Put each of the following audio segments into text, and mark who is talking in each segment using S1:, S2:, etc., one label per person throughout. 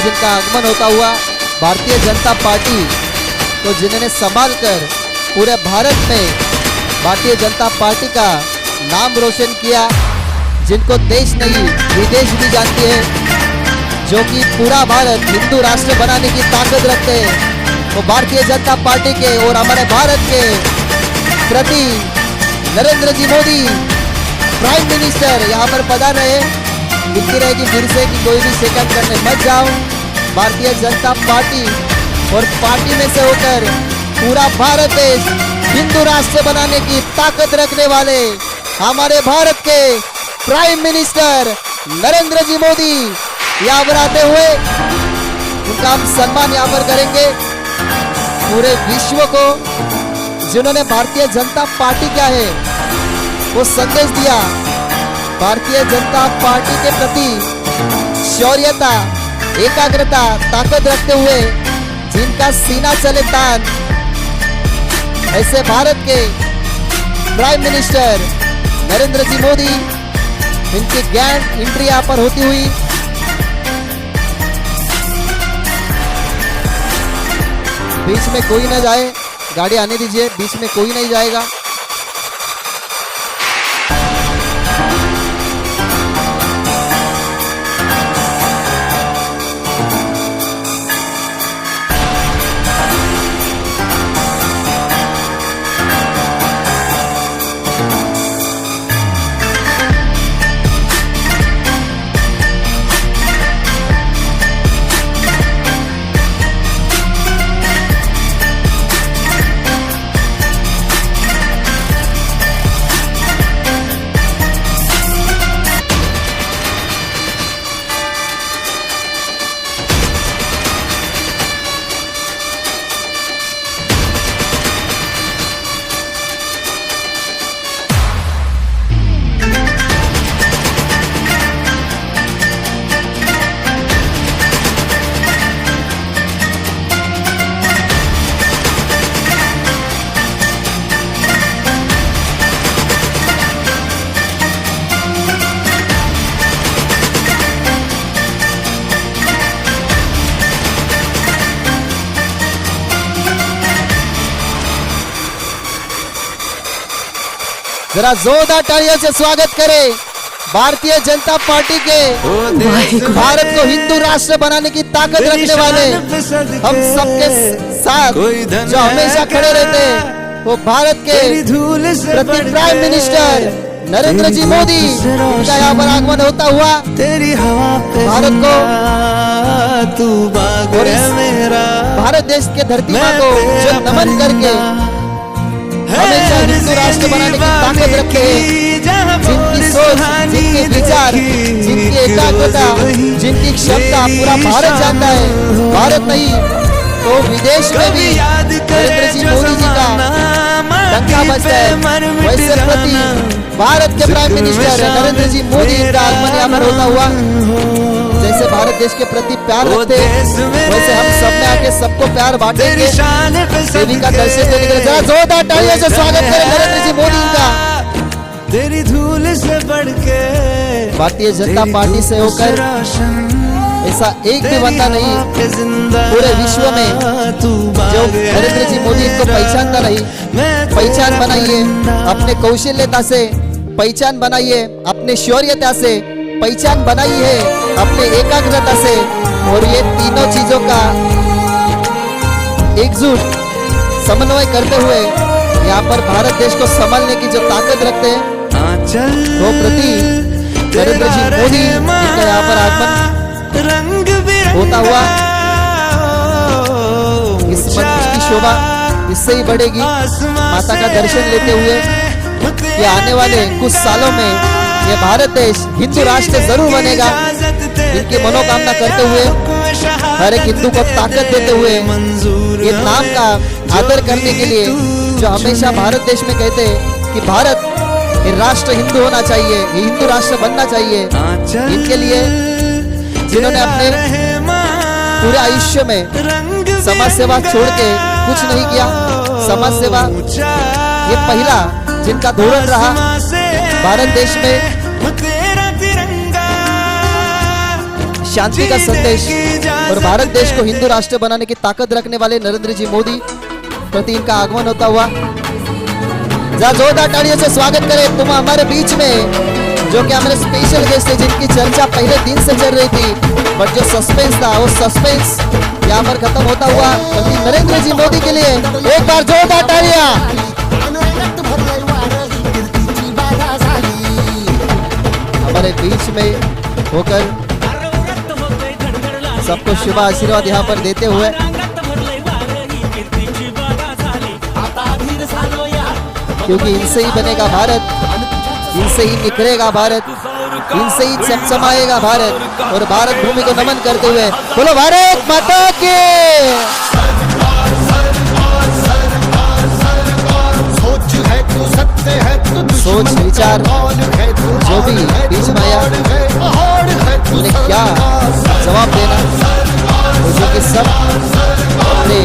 S1: जिनका आगमन होता हुआ भारतीय जनता पार्टी को जिन्होंने संभाल कर पूरे भारत में भारतीय जनता पार्टी का नाम रोशन किया, जिनको देश नहीं विदेश भी जानती है, जो कि पूरा भारत हिंदू राष्ट्र बनाने की ताकत रखते हैं, वो भारतीय जनता पार्टी के और हमारे भारत के प्रति नरेंद्र जी मोदी प्राइम मिनिस्टर यहाँ पर पधार रहे। विनती रहेगी फिर से कि कोई भी सेकंड करने मत जाओ। भारतीय जनता पार्टी और पार्टी में से होकर पूरा भारत देश हिंदू राष्ट्र बनाने की ताकत रखने वाले हमारे भारत के प्राइम मिनिस्टर नरेंद्र जी मोदी यहाँ पर आते हुए उनका हम सम्मान यहाँ पर करेंगे। पूरे विश्व को जिन्होंने भारतीय जनता पार्टी क्या है वो संदेश दिया, भारतीय जनता पार्टी के प्रति शौर्यता, एकाग्रता, ताकत रखते हुए जिनका सीना चले तान, ऐसे भारत के प्राइम मिनिस्टर नरेंद्र जी मोदी, इनकी ग्रैंड एंट्री यहाँ पर होती हुई बीच में कोई न जाए, गाड़ी आने दीजिए, बीच में कोई नहीं जाएगा। जरा जोरदार तालियों से स्वागत करें भारतीय जनता पार्टी के भारत को हिंदू राष्ट्र बनाने की ताकत रखने वाले हम सबके साथ जो हमेशा खड़े रहते हैं वो भारत के प्रति प्राइम मिनिस्टर नरेंद्र जी मोदी का यहाँ पर आगमन होता हुआ भारत को और भारत देश के धरती माँ को जो नमन करके हमेशा हिंदू राष्ट्र बनाने की ताकत रखते हैं, जिनकी सोच, जिनके विचार, जिनकी एकाग्रता, जिनकी क्षमता पूरा भारत जानता है, भारत नहीं तो विदेश में भी नरेंद्र जी मोदी जी का डंका बजता है। वैसे प्रति भारत के प्राइम मिनिस्टर नरेंद्र जी मोदी का आगमन यहाँ पर होता हुआ जैसे भारत देश के प्रति प्यार रखते वैसे हम सब में आके सबको प्यार बांटेंगे, देवी का दर्शन देने के लिए जरा जोरदार तालियों से स्वागत करें नरेंद्र जी मोदी का।
S2: तेरी धूल से बढ़ के
S1: भारतीय जनता पार्टी से होकर ऐसा एक भी बंदा नहीं पूरे विश्व में जो नरेंद्र जी मोदी को पहचानता नहीं। पहचान बनाइए अपने कौशल्यता से, पहचान बनाइए अपने शौर्यता से, पहचान बनाई है अपने एकाग्रता से, और ये तीनों चीजों का एकजुट समन्वय करते हुए यहाँ पर भारत देश को संभालने की जो ताकत रखते हैं वो प्रति नरेंद्र जी मोदी का यहाँ पर आगमन होता हुआ इस मंच की शोभा इससे ही बढ़ेगी। माता का दर्शन लेते हुए कि आने वाले कुछ सालों में ये भारत देश हिंदू राष्ट्र जरूर बनेगा, इनकी मनोकामना करते हुए हर एक हिंदू को ताकत देते हुए ये नाम का आदर करने के लिए जो हमेशा भारत देश में कहते हैं कि भारत ये राष्ट्र हिंदू होना चाहिए, ये हिंदू राष्ट्र बनना चाहिए। इनके लिए जिन्होंने अपने पूरे आयुष्य में समाज सेवा छोड़ के कुछ नहीं किया, समाज सेवा ये पहला जिनका धोरण रहा भारत देश में। शांति का संदेश और भारत देश को हिंदू राष्ट्र बनाने की ताकत रखने वाले नरेंद्र जी मोदी प्रति इनका आगमन होता हुआ जरा जोरदार तालियों से स्वागत करें तुम हमारे बीच में, जो कि हमारे स्पेशल गेस्ट है जिनकी चर्चा पहले दिन से चल रही थी, बट जो सस्पेंस था वो सस्पेंस यहाँ पर खत्म होता हुआ प्रति नरेंद्र जी मोदी के लिए एक बार जोरदार तालियां। हमारे बीच में होकर सबको शुभ आशीर्वाद यहाँ पर देते हुए क्योंकि इनसे ही बनेगा भारत, इनसे ही निखरेगा भारत, इनसे ही चमचमाएगा भारत। और भारत भूमि को नमन करते हुए बोलो भारत माता की। सोच विचार जो भी बीच में आया उन्हें क्या जवाब देना, तो जो कि सब अपने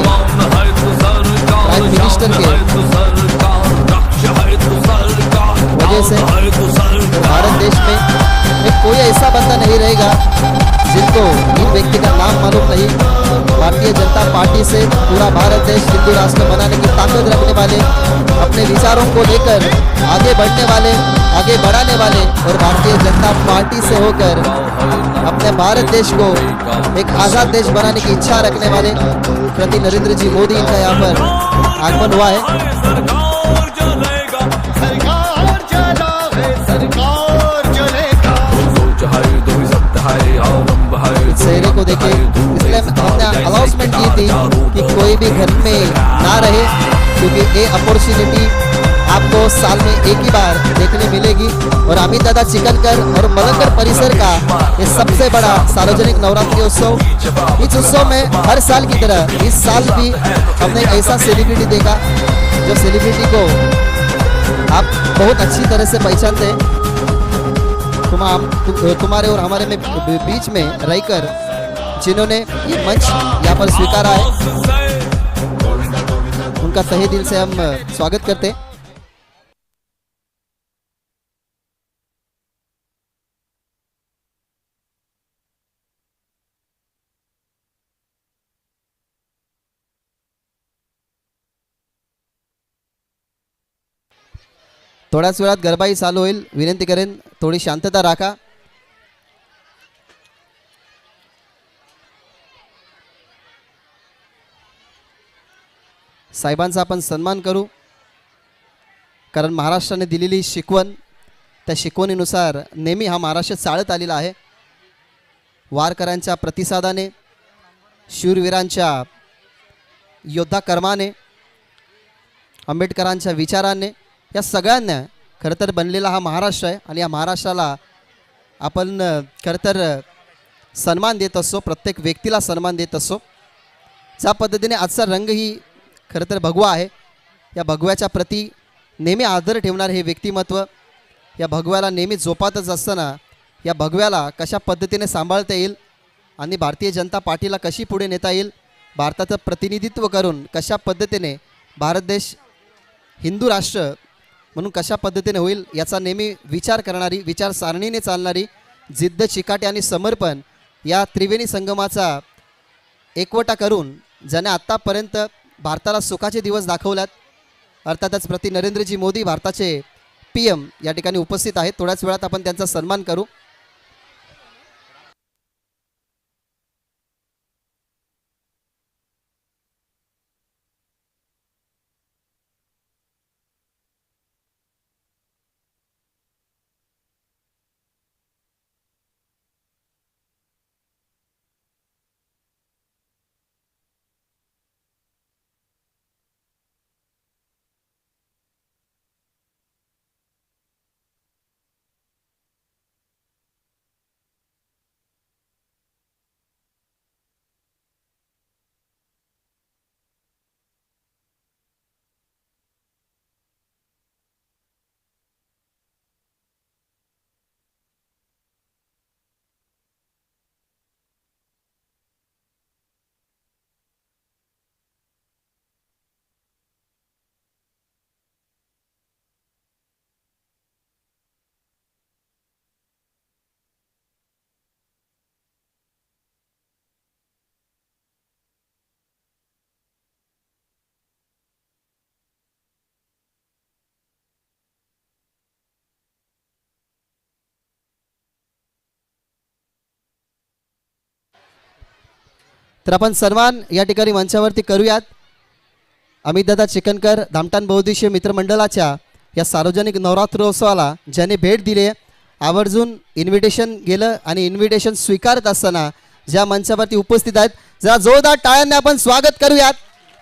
S1: प्राइम मिनिस्टर के वजह से भारत देश में कोई ऐसा बंदा नहीं रहेगा जिनको इन व्यक्ति का नाम मालूम नहीं। भारतीय जनता पार्टी से पूरा भारत देश हिंदू राष्ट्र बनाने की ताकत रखने वाले, अपने विचारों को लेकर आगे बढ़ने वाले, आगे बढ़ाने वाले और भारतीय जनता पार्टी से होकर अपने भारत देश को एक आज़ाद देश बनाने की इच्छा रखने वाले प्रति नरेंद्र जी मोदी इनका यहाँ पर आगमन हुआ है। चेहरे को देखे इसलिए हमने अनाउंसमेंट की थी कि कोई भी घर में ना रहे, क्योंकि ये अपॉर्चुनिटी आपको साल में एक ही बार देखने मिलेगी। और अमित दादा चिकनकर और मलंगर परिसर का ये सबसे बड़ा सार्वजनिक नवरात्रि उत्सव, इस उत्सव में हर साल की तरह इस साल भी हमने ऐसा सेलिब्रिटी देखा जो सेलिब्रिटी को आप बहुत अच्छी तरह से पहचानते हैं। तुम्हारे और हमारे में बीच में रहकर जिन्होंने ये मंच यहाँ पर स्वीकारा है, उनका तहे दिल से हम स्वागत करते हैं। थोड्याच वेळात गरबाई चालू होईल, विनंती करेन थोडी शांतता राखा। साहेबांचा आपण सन्मान करू, कारण महाराष्ट्राने दिलेली शिकवण, त्या शिकवणीनुसार नेहमी हा महाराष्ट्र चालत आलेला आहे। वारकऱ्यांच्या प्रतिसादाने, शूरवीरांच्या योद्धा कर्माने, आंबेडकरांच्या विचाराने, या सगळ्यांना खरं तर बनलेला हा महाराष्ट्र आहे। आणि या महाराष्ट्राला आपण खरं तर सन्मान देत असतो, प्रत्येक व्यक्तीला सन्मान देत असतो। ज्या पद्धतीने आजचा रंग ही खरं तर भगवा आहे, या भगव्याच्या प्रती नेहमी आदर ठेवणारे हे व्यक्तिमत्व, या भगव्याला नेहमी जोपातच असताना या भगव्याला कशा पद्धतीने सांभाळता येईल आणि भारतीय जनता पार्टीला कशी पुढे नेता येईल, भारताचं प्रतिनिधित्व करून कशा पद्धतीने भारत देश हिंदू राष्ट्र म्हणून कशा पद्धतीने होईल याचा नेहमी विचार करणारी, विचारसारणीने चालणारी, जिद्द, चिकाटी आणि समर्पण या त्रिवेणी संगमाचा एकवटा करून ज्याने आत्तापर्यंत भारताला सुखाचे दिवस दाखवल्यात, अर्थातच प्रति नरेंद्रजी मोदी भारताचे PM या ठिकाणी उपस्थित आहेत। थोड्याच वेळात आपण त्यांचा सन्मान करू। तर आपण सन्मान या ठिकाणी मंचावरती करूयात. अमितदादा चिकनकर धामटान बहुउद्देशीय मित्रमंडळाच्या या सार्वजनिक नवरात्रोत्सवाला ज्याने भेट दिली, आवर्जून इन्व्हिटेशन गेलं आणि इन्व्हिटेशन स्वीकारत असताना ज्या मंचावरती उपस्थित आहेत, जरा जोरदार टाळ्यांनी आपण स्वागत करूयात.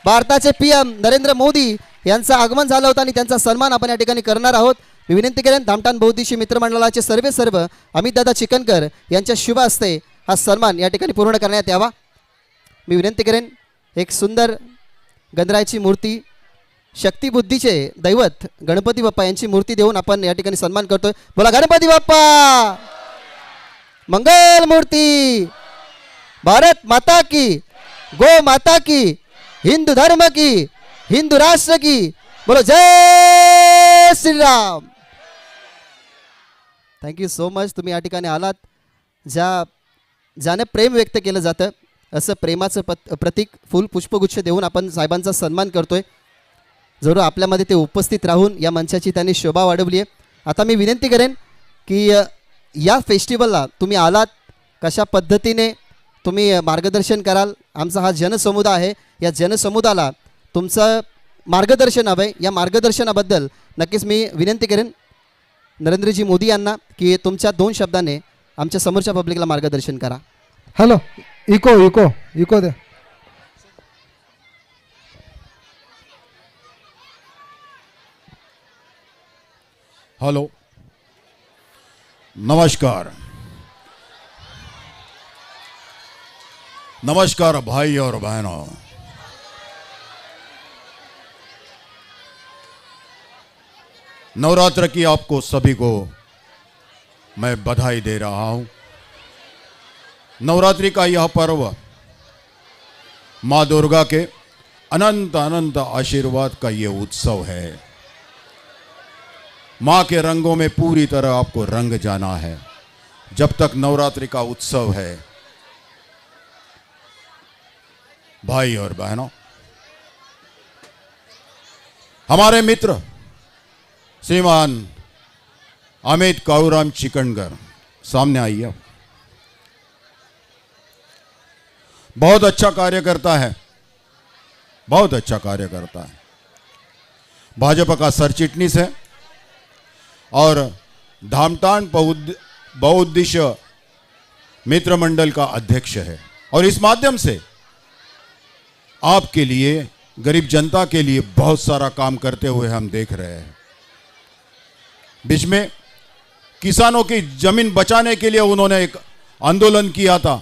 S1: भारताचे PM नरेंद्र मोदी यांचं आगमन झालं होतं आणि त्यांचा सन्मान आपण या ठिकाणी करणार आहोत. मी विनंती करेन धामटान बहुउद्देशीय मित्रमंडळाचे सर्व अमितदादा चिकनकर यांच्या शुभ हस्ते हा सन्मान या ठिकाणी पूर्ण करण्यात यावा. मी विनंती करेन एक सुंदर गणरायाची मूर्ती, शक्तिबुद्धीचे दैवत गणपती बाप्पा यांची मूर्ती देऊन आपण या ठिकाणी सन्मान करतोय. बोला गणपती बाप्पा मंगल मूर्ती, भारत माता की, गो माता की, हिंदू धर्म की, हिंदू राष्ट्र की, बोलो जय श्रीराम. Thank you so much. तुम्ही या ठिकाणी आलात. ज्याने प्रेम व्यक्त केलं जातं असं प्रेमाचं प्रतीक फुल पुष्पगुच्छ देऊन आपण साहेबांचा सन्मान करतोय. जरूर आपल्यामध्ये ते उपस्थित राहून या मंचाची त्यांनी शोभा वाढवली आहे. आता मी विनंती करेन की या फेस्टिवलला तुम्ही आलात, कशा पद्धतीने तुम्ही मार्गदर्शन कराल. आमचा हा जनसमुदाय आहे, या जनसमुदायाला तुमचं मार्गदर्शन हवं आहे. या मार्गदर्शनाबद्दल नक्कीच मी विनंती करेन नरेंद्रजी मोदी यांना की तुमच्या 2 शब्दाने आमच्या समोरच्या पब्लिकला मार्गदर्शन करा.
S3: हॅलो, इको दे.
S4: हेलो, नमस्कार. नमस्कार भाई और बहनों. नवरात्र की आपको सभी को मैं बधाई दे रहा हूं. नवरात्रि का यह पर्व माँ दुर्गा के अनंत अनंत आशीर्वाद का ये उत्सव है. माँ के रंगों में पूरी तरह आपको रंग जाना है. जब तक नवरात्रि का उत्सव है भाई और बहनों, हमारे मित्र श्रीमान अमित काऊराम चिकनकर सामने आइए. बहुत अच्छा कार्य करता है, बहुत अच्छा कार्य करता है. भाजपा का सरचिटनीस है और धामटान बहुउद्देशीय मित्र मंडल का अध्यक्ष है. और इस माध्यम से आपके लिए, गरीब जनता के लिए बहुत सारा काम करते हुए हम देख रहे हैं. बीच में किसानों की जमीन बचाने के लिए उन्होंने एक आंदोलन किया था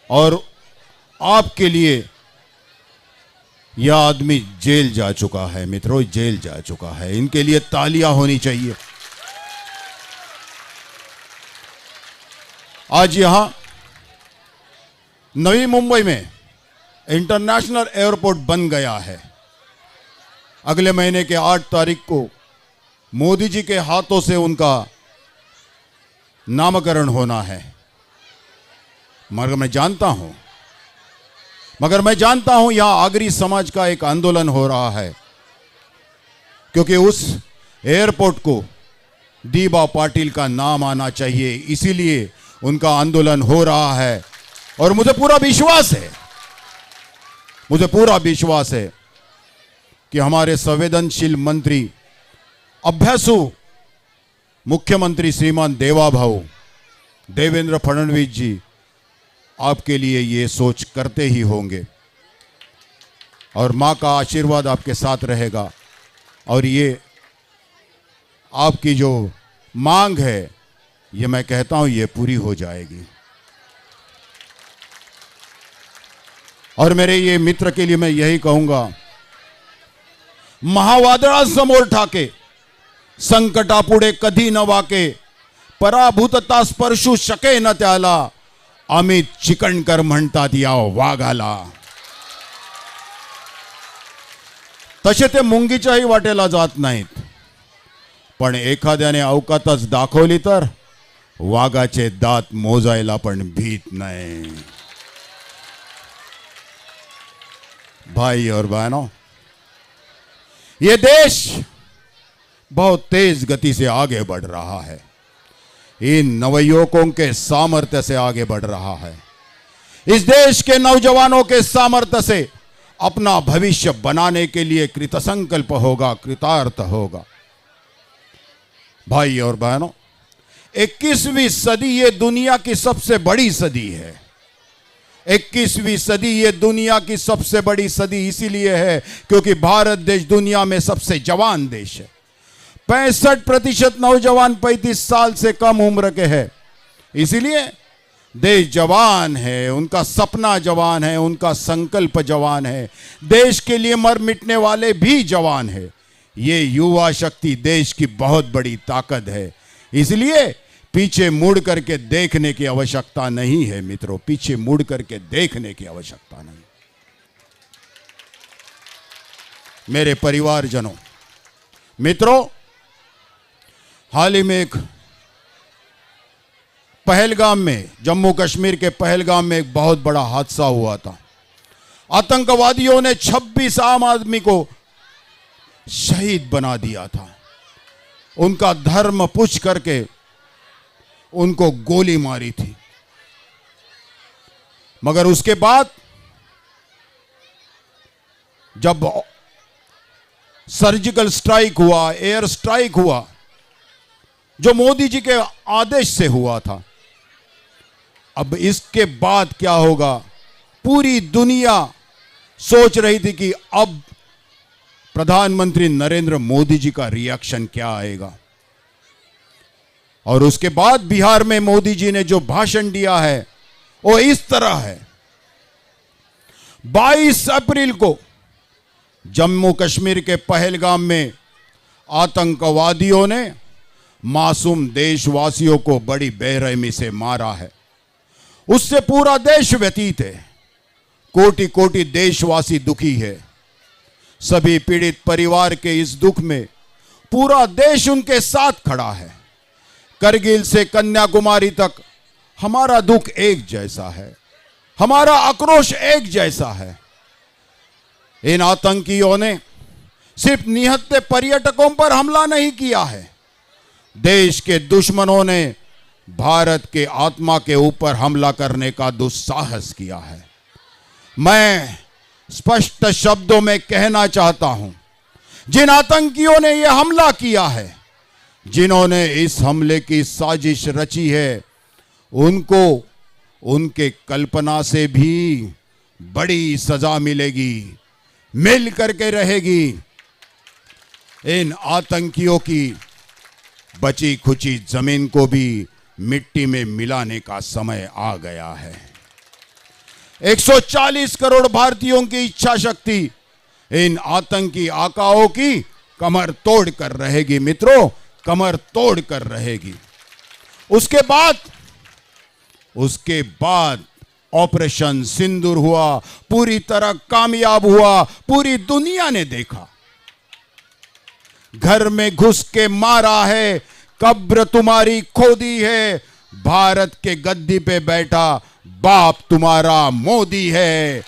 S4: और आपके लिए यह आदमी जेल जा चुका है. मित्रों, जेल जा चुका है. इनके लिए तालियां होनी चाहिए. आज यहां नवी मुंबई में इंटरनेशनल एयरपोर्ट बन गया है. अगले महीने के 8 तारीख को मोदी जी के हाथों से उनका नामकरण होना है. मगर मैं जानता हूं यहां आगरी समाज का एक आंदोलन हो रहा है, क्योंकि उस एयरपोर्ट को दीबा पाटिल का नाम आना चाहिए, इसीलिए उनका आंदोलन हो रहा है. और मुझे पूरा विश्वास है कि हमारे संवेदनशील मंत्री, अभ्यासु मुख्यमंत्री श्रीमान देवेंद्र फडणवीस जी आपके लिए ये सोच करते ही होंगे और मां का आशीर्वाद आपके साथ रहेगा. और ये आपकी जो मांग है, ये मैं कहता हूं ये पूरी हो जाएगी. और मेरे ये मित्र के लिए मैं यही कहूंगा, महावादळासमोर ठाके, संकटापुढे कधी न वाके, पराभूतता स्पर्शू शके न त्याला, अमित चिकनकर म्हणतात या वाघाला. तसे ते मुंगीच्याही वाटेला जात नाहीत, पण एखाद्याने अवकातच दाखवली तर वाघाचे दात मोजायला पण भीत नाही. भाई और बहनों, ये देश बहुत तेज गति से आगे बढ़ रहा है. इन नवयुवकों के सामर्थ्य से आगे बढ़ रहा है. इस देश के नौजवानों के सामर्थ्य से अपना भविष्य बनाने के लिए कृतसंकल्प होगा, कृतार्थ होगा। भाई और बहनों, 21वीं सदी ये दुनिया की सबसे बड़ी सदी है। 21वीं सदी ये दुनिया की सबसे बड़ी सदी इसीलिए है क्योंकि भारत देश दुनिया में सबसे जवान देश है। 65% नौजवान 35 साल से कम उम्र के हैं। इसीलिए देश जवान है, उनका सपना जवान है, उनका संकल्प जवान है। देश के लिए मर मिटने वाले भी जवान है। ये युवा शक्ति देश की बहुत बड़ी ताकत है। इसलिए पीछे मुड़ करके देखने की आवश्यकता नहीं है मित्रों, पीछे मुड़ करके देखने की आवश्यकता नहीं। मेरे परिवारजनों, मित्रों, हाल ही में एक पहलगाम में, जम्मू कश्मीर के पहलगाम में एक बहुत बड़ा हादसा हुआ था। आतंकवादियों ने 26 आम आदमी को शहीद बना दिया था। उनका धर्म पूछ करके उनको गोली मारी थी। मगर उसके बाद जब सर्जिकल स्ट्राइक हुआ, एयर स्ट्राइक हुआ, जो मोदी जी के आदेश से हुआ था, अब इसके बाद क्या होगा, पूरी दुनिया सोच रही थी कि अब प्रधानमंत्री नरेंद्र मोदी जी का रिएक्शन क्या आएगा। और उसके बाद बिहार में मोदी जी ने जो भाषण दिया है वो इस तरह है। 22 अप्रैल को जम्मू कश्मीर के पहलगाम में आतंकवादियों ने मासूम देशवासियों को बड़ी बेरहमी से मारा है। उससे पूरा देश व्यतीत है। कोटि कोटि देशवासी दुखी है। सभी पीड़ित परिवार के इस दुख में पूरा देश उनके साथ खड़ा है। करगिल से कन्याकुमारी तक हमारा दुख एक जैसा है, हमारा आक्रोश एक जैसा है। इन आतंकियों ने सिर्फ निहत्थे पर्यटकों पर हमला नहीं किया है, देश के दुश्मनों ने भारत के आत्मा के ऊपर हमला करने का दुस्साहस किया है। मैं स्पष्ट शब्दों में कहना चाहता हूं, जिन आतंकियों ने यह हमला किया है, जिन्होंने इस हमले की साजिश रची है, उनको उनके कल्पना से भी बड़ी सजा मिलेगी, मिल करके रहेगी। इन आतंकियों की बची खुची जमीन को भी मिट्टी में मिलाने का समय आ गया है। 140 करोड़ भारतीयों की इच्छा शक्ति इन आतंकी आकाओं की कमर तोड़ कर रहेगी मित्रों, कमर तोड़ कर रहेगी। उसके बाद ऑपरेशन सिंदूर हुआ, पूरी तरह कामयाब हुआ। पूरी दुनिया ने देखा। घर में घुस के मारा है, कब्र तुम्हारी खोदी है। भारत के गद्दी पे बैठा बाप तुम्हारा मोदी है,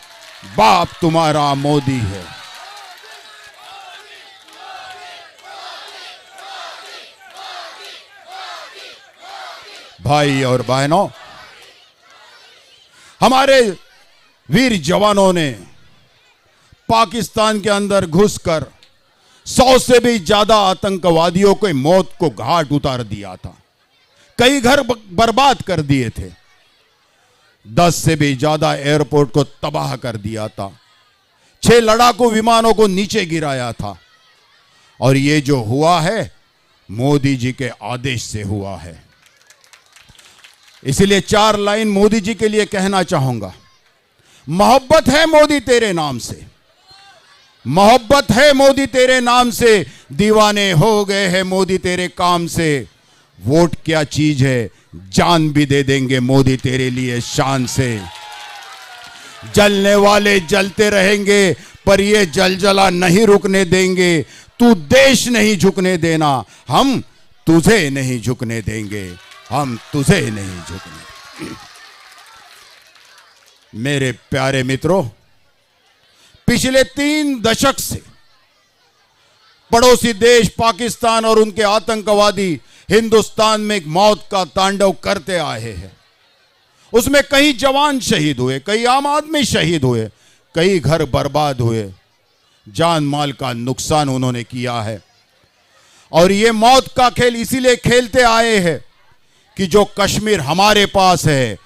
S4: बाप तुम्हारा मोदी है। भाई और बहनों, हमारे वीर जवानों ने पाकिस्तान के अंदर घुसकर 100 से भी ज्यादा आतंकवादियों को मौत को घाट उतार दिया था। कई घर बर्बाद कर दिए थे। 10 से भी ज्यादा एयरपोर्ट को तबाह कर दिया था। 6 लड़ाकू विमानों को नीचे गिराया था। और ये जो हुआ है मोदी जी के आदेश से हुआ है। इसलिए 4 लाइन मोदी जी के लिए कहना चाहूंगा। मोहब्बत है मोदी तेरे नाम से, मोहब्बत है मोदी तेरे नाम से, दीवाने हो गए हैं मोदी तेरे काम से। वोट क्या चीज है, जान भी दे देंगे मोदी तेरे लिए शान से। जलने वाले जलते रहेंगे पर ये जलजला नहीं रुकने देंगे। तू देश नहीं झुकने देना, हम तुझे नहीं झुकने देंगे, हम तुझे नहीं झुकने। मेरे प्यारे मित्रों, पिछले 3 दशक से पड़ोसी देश पाकिस्तान और उनके आतंकवादी हिंदुस्तान में एक मौत का तांडव करते आए हैं। उसमें कई जवान शहीद हुए, कई आम आदमी शहीद हुए, कई घर बर्बाद हुए, जान माल का नुकसान उन्होंने किया है। और ये मौत का खेल इसीलिए खेलते आए हैं कि जो कश्मीर हमारे पास है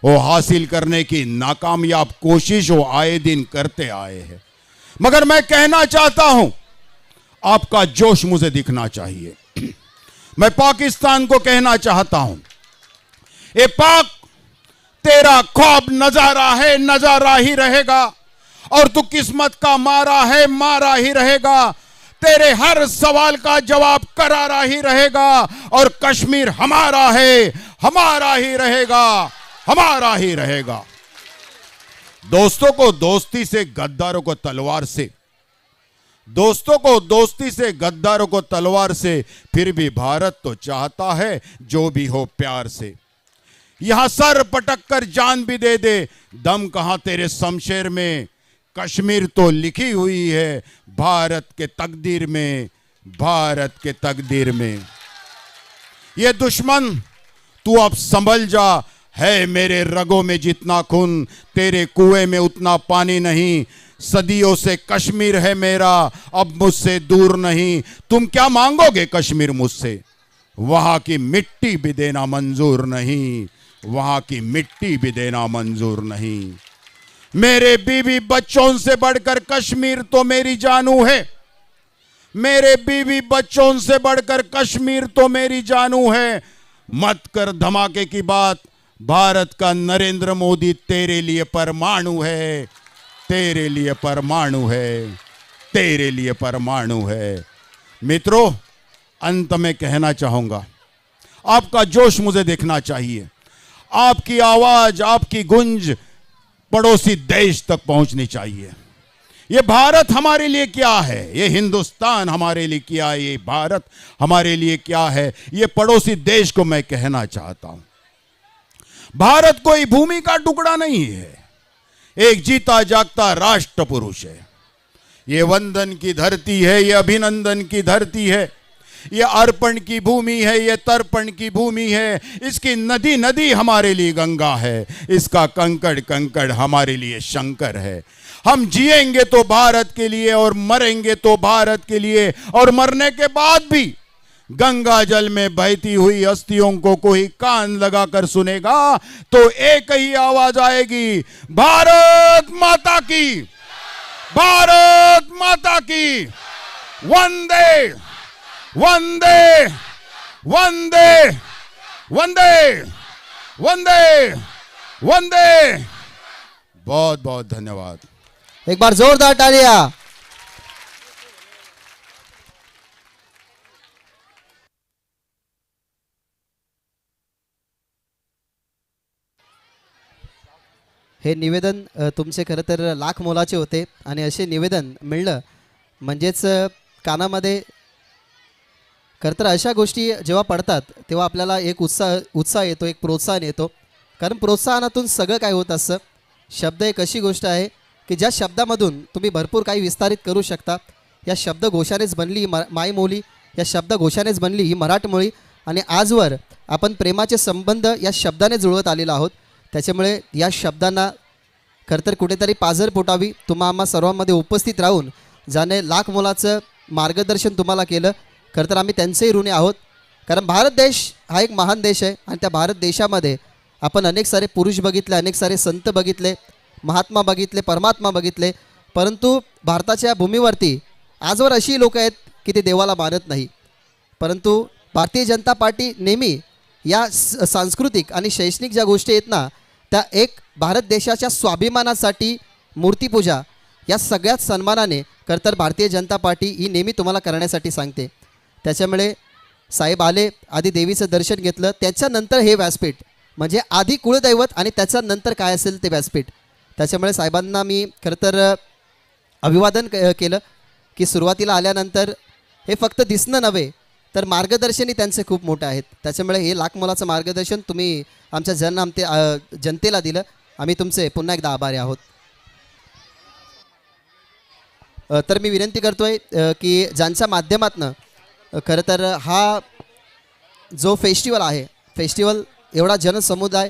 S4: वो हासिल करने की नाकामयाब कोशिश वो आए दिन करते आए हैं। मगर मैं कहना चाहता हूं, आपका जोश मुझे दिखना चाहिए। मैं पाकिस्तान को कहना चाहता हूं, ए पाक, तेरा ख्वाब नजारा है, नजारा ही रहेगा, और तू किस्मत का मारा है, मारा ही रहेगा। तेरे हर सवाल का जवाब करारा ही रहेगा, और कश्मीर हमारा है, हमारा ही रहेगा, हमारा ही रहेगा। दोस्तों को दोस्ती से, गद्दारों को तलवार से, दोस्तों को दोस्ती से, गद्दारों को तलवार से, फिर भी भारत तो चाहता है जो भी हो प्यार से। यहां सर पटक कर जान भी दे दे, दम कहां तेरे शमशेर में। कश्मीर तो लिखी हुई है भारत के तकदीर में, भारत के तकदीर में। ये दुश्मन तू अब संभल जा, है मेरे रगों में जितना खून, तेरे कुएं में उतना पानी नहीं। सदियों से कश्मीर है मेरा, अब मुझसे दूर नहीं। तुम क्या मांगोगे कश्मीर मुझसे, वहां की मिट्टी भी देना मंजूर नहीं, वहां की मिट्टी भी देना मंजूर नहीं। मेरे बीवी बच्चों से बढ़कर कश्मीर तो मेरी जानू है, मेरे बीवी बच्चों से बढ़कर कश्मीर तो मेरी जानू है। मत कर धमाके की बात, भारत का नरेंद्र मोदी तेरे लिए परमाणु है, तेरे लिए परमाणु है, तेरे लिए परमाणु है। मित्रों, अंत में कहना चाहूंगा, आपका जोश मुझे देखना चाहिए, आपकी आवाज, आपकी गुंज पड़ोसी देश तक पहुंचनी चाहिए। ये भारत हमारे लिए क्या है, ये हिंदुस्तान हमारे लिए क्या है, ये भारत हमारे लिए क्या है, ये पड़ोसी देश को मैं कहना चाहता हूं। भारत कोई भूमि का टुकड़ा नहीं है, एक जीता जागता राष्ट्र पुरुष है। ये वंदन की धरती है, ये अभिनंदन की धरती है, ये अर्पण की भूमि है, ये तर्पण की भूमि है। इसकी नदी नदी हमारे लिए गंगा है, इसका कंकड़ कंकड़ हमारे लिए शंकर है। हम जिएंगे तो भारत के लिए और मरेंगे तो भारत के लिए, और मरने के बाद भी गंगा जल में बहती हुई अस्थियों को कोई कान लगाकर सुनेगा तो एक ही आवाज आएगी, भारत माता की, भारत माता की। वंदे वंदे वंदे वंदे वंदे वंदे। बहुत बहुत धन्यवाद।
S1: एक बार जोरदार तालियां। हे निवेदन तुमचे खरं तर लाख मोलाचे होते, आणि असे निवेदन मिळणं म्हणजेच कानामध्ये खरं तर अशा गोष्टी जेव्हा पडतात तेव्हा आपल्याला एक उत्साह येतो, एक प्रोत्साहन येतो, कारण प्रोत्साहनातून सगळं काय होत असतं। शब्द एक अशी गोष्ट आहे की ज्या शब्दामधून तुम्ही भरपूर काही विस्तारित करू शकता। या शब्दघोषानेच बनली ही मायमोली, या शब्दघोषानेच बनली ही मराठमोळी, आणि आजवर आपण प्रेमाचे संबंध या शब्दाने जुळवत आलेलो आहोत। त्याच्यामुळे या शब्दांना खरं तर कुठेतरी पाझर फुटावी। तुम्हा आम्हा सर्वांमध्ये उपस्थित राहून ज्याने लाख मोलाचं मार्गदर्शन तुम्हाला केलं, खरं तर आम्ही त्यांचेही ऋणी आहोत, कारण भारत देश हा एक महान देश आहे, आणि त्या भारत देशामध्ये आपण अनेक सारे पुरुष बघितले, अनेक सारे संत बघितले, महात्मा बघितले, परमात्मा बघितले, परंतु भारताच्या भूमीवरती आजवर अशी लोक आहेत की ते देवाला मानत नाही। परंतु भारतीय जनता पार्टी नेहमी या सांस्कृतिक आणि शैक्षणिक ज्या गोष्टी आहेत ना, त्या एक भारत देशाच्या स्वाभिमानासाठी मूर्तिपूजा या सगळ्याच सन्मानाने खरं तर भारतीय जनता पार्टी ही नेहमी तुम्हाला करण्यासाठी सांगते। त्याच्यामुळे साहेब आले, आधी देवीचं दर्शन घेतलं, त्याच्यानंतर हे व्यासपीठ, म्हणजे आधी कुळदैवत आणि त्याच्यानंतर काय असेल ते व्यासपीठ। त्याच्यामुळे साहेबांना मी खरं तर अभिवादन केलं की सुरुवातीला आल्यानंतर हे फक्त दिसणं नव्हे तर मार्गदर्शनही त्यांचे खूप मोठे आहेत। त्याच्यामुळे हे लाख मोलाचं मार्गदर्शन तुम्ही आमच्या जनतेला दिलं, आम्ही तुमचे पुन्हा एकदा आभारी आहोत। तर मी विनंती करतोय की ज्यांच्या माध्यमातनं खरं तर हा जो फेस्टिवल आहे, फेस्टिवल एवढा जनसमुदाय,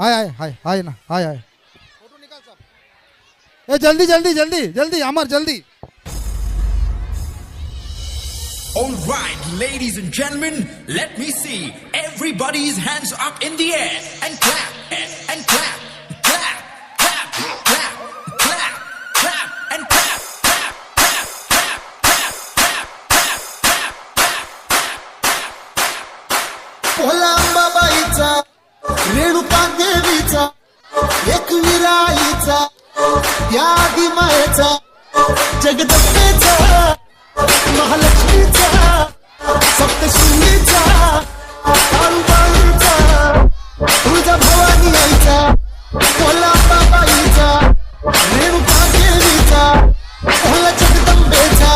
S3: हाय हाय हाय हाय ना हाय हाय फोटो निकाल सब ए जल्दी जल्दी जल्दी जल्दी अमर जल्दी
S5: All right, ladies and gentlemen, let me see everybody's hands up in the air and clap and clap, clap, clap, clap, clap, clap and clap, clap, clap, clap,
S6: भोला अंबाबाईचा रेणुका देवीचा एकविराईचा त्यागी मायेचा जगदंबेचा महालक्ष्मीचा सप्तशृंगीचा काळूबाईचा तुळजा भवानी आईचा भोला अंबाबाईचा रेणुका देवीचा भोला जगदंबेचा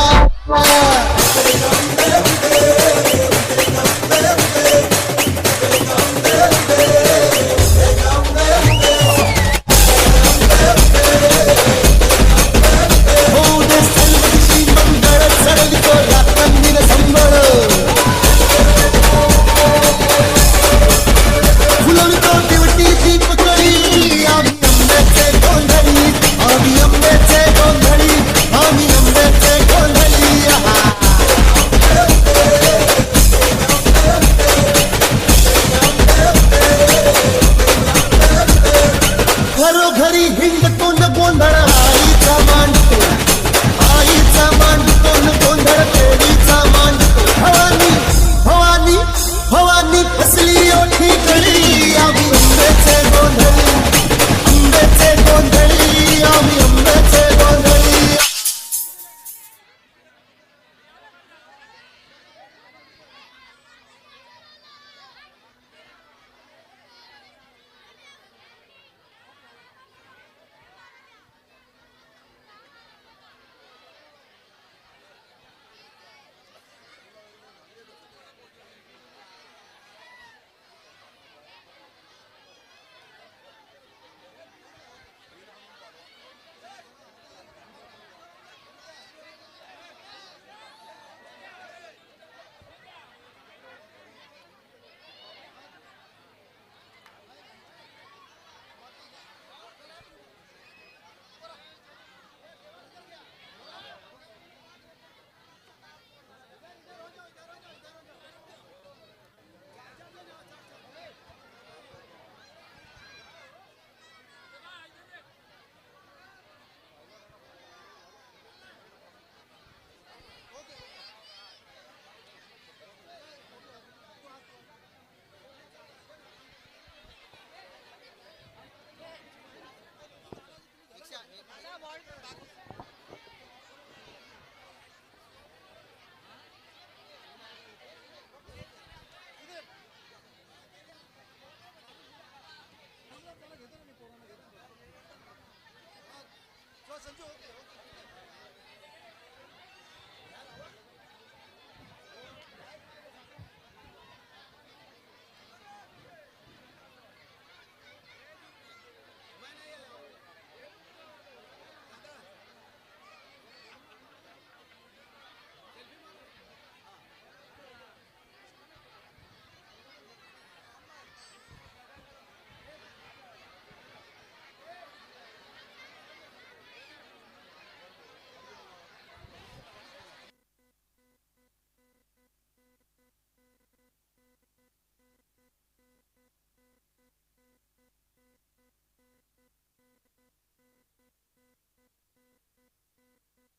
S6: घरोघरी हिंडतो न गोंधळ आईचा मांडतो न गोंधळ देवीचा मांडतो भवानी भवानी भवानी फसली ओठी गळी आम्ही अंबेचे गोंधळी आम्ही अंबेचे गोंधळी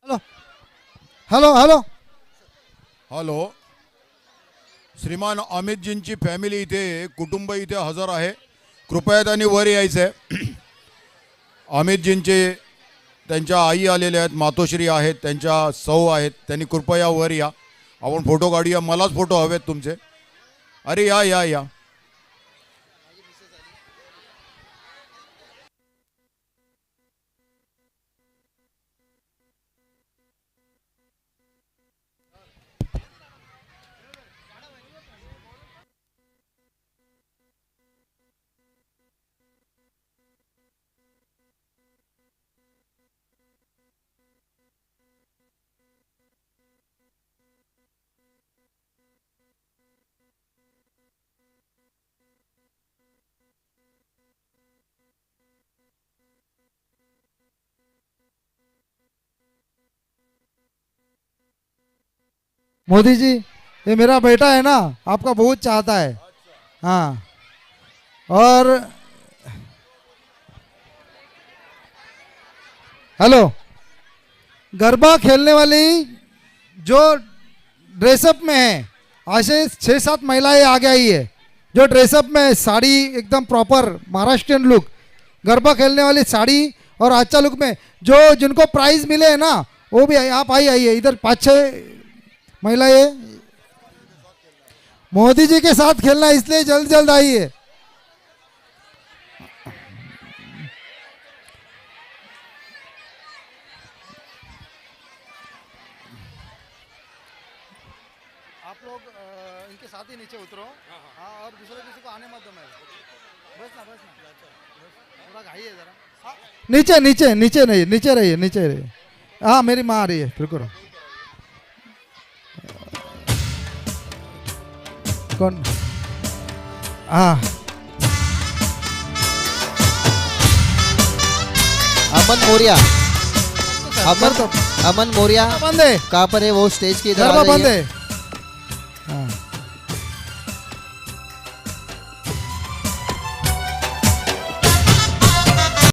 S3: हॅलो हॅलो हॅलो
S4: हॅलो श्रीमान अमितजींची फॅमिली इथे कुटुंब इथे हजर आहे कृपया त्यांनी वर यायचं आहे अमितजींचे त्यांच्या आई आलेल्या आहेत मातोश्री आहेत त्यांच्या सौ आहेत त्यांनी कृपया वर या आपण फोटो काढूया मलाच फोटो हवेत तुमचे अरे या या या
S3: मोदी जी, ये मेरा बेटा है ना, आपका बहुत चाहता है। हाँ, और हेलो, गरबा खेलने वाली जो ड्रेसअप में है, आज से 6-7 महिलाएं आगे आई है जो ड्रेसअप में, साड़ी एकदम प्रॉपर महाराष्ट्रियन लुक, गरबा खेलने वाली साड़ी और अच्छा लुक में, जो जिनको प्राइज मिले हैं ना, वो भी आप आइए इधर 5-6 महिलाएं। मोदी जी के साथ खेलना, इसलिए जल्द जल्द आइए। आप लोग इनके साथ ही नीचे उतरो। हाँ, और दूसरे किसी को आने मत दो। बस ना थोड़ा घाई है जरा। नीचे नीचे नीचे नहीं, नीचे रहिए, नीचे रहिए। हाँ, मेरी माँ आ रही है, फिर करो। कौन? हाँ,
S1: अमन मौर्य, अमन मौर्य
S3: बंद है,
S1: कहाँ पर है वो? स्टेज की इधर आ
S3: गरबा बंद
S1: जाइए।
S3: है।